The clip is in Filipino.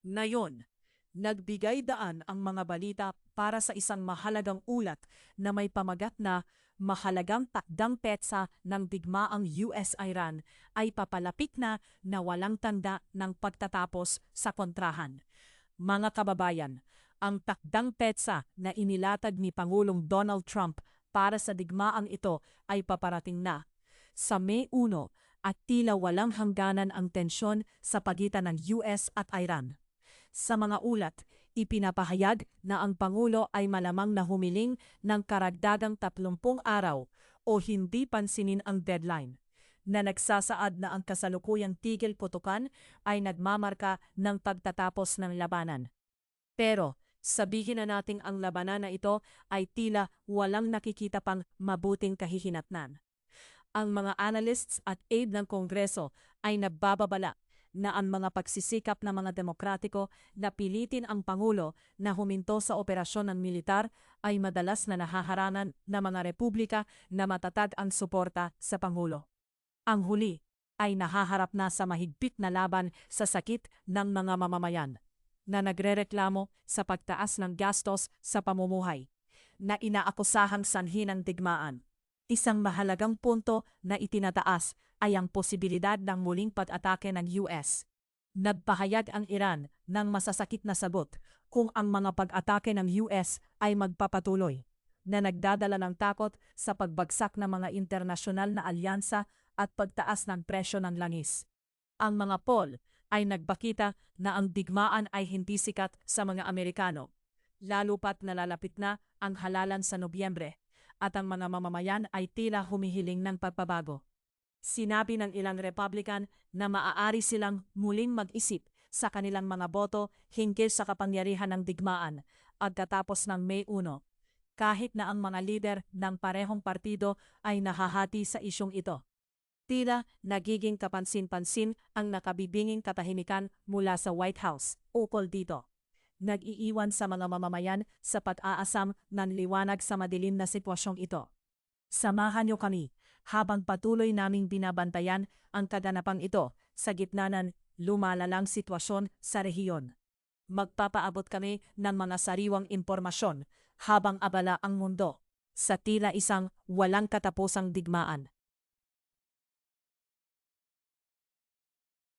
Ngayon, nagbigay daan ang mga balita para sa isang mahalagang ulat na may pamagat na mahalagang takdang petsa ng digmaang US-Iran ay papalapit na walang tanda ng pagtatapos sa kontrahan. Mga kababayan, ang takdang petsa na inilatag ni Pangulong Donald Trump para sa digmaang ito ay paparating na sa May 1 at tila walang hangganan ang tensyon sa pagitan ng US at Iran. Sa mga ulat, ipinapahayag na ang Pangulo ay malamang na humiling ng karagdagang 30 araw o hindi pansinin ang deadline, na nagsasaad na ang kasalukuyang tigil putukan ay nagmamarka ng pagtatapos ng labanan. Pero sabihin na nating ang labanan na ito ay tila walang nakikita pang mabuting kahihinatnan. Ang mga analysts at aide ng Kongreso ay nagbababala na ang mga pagsisikap ng mga demokratiko na pilitin ang Pangulo na huminto sa operasyon ng militar ay madalas na nahaharangan ng mga republika na matatag ang suporta sa Pangulo. Ang huli ay nahaharap na sa mahigpit na laban sa sakit ng mga mamamayan na nagrereklamo sa pagtaas ng gastos sa pamumuhay na inaakusahang sanhi ng digmaan. Isang mahalagang punto na itinataas ay ang posibilidad ng muling pag-atake ng US. Nagpahayag ang Iran ng masasakit na sagot kung ang mga pag-atake ng US ay magpapatuloy, na nagdadala ng takot sa pagbagsak ng mga internasyonal na alyansa at pagtaas ng presyo ng langis. Ang mga poll ay nagbakita na ang digmaan ay hindi sikat sa mga Amerikano, lalo pat nalalapit na ang halalan sa Nobyembre at ang mga mamamayan ay tila humihiling ng pagbabago. Sinabi ng ilang Republican na maaari silang muling mag-isip sa kanilang mga boto hinggil sa kapangyarihan ng digmaan pagkatapos ng May 1, kahit na ang mga lider ng parehong partido ay nahahati sa isyong ito. Tila nagiging kapansin-pansin ang nakabibinging katahimikan mula sa White House ukol dito. Nag-iiwan sa mga mamamayan sa pag-aasam ng liwanag sa madilim na sitwasyong ito. Samahan niyo kami habang patuloy naming binabantayan ang kaganapang ito sa gitna ng lumalalang sitwasyon sa rehiyon. Magpapaabot kami ng mga sariwang impormasyon habang abala ang mundo sa tila isang walang katapusang digmaan.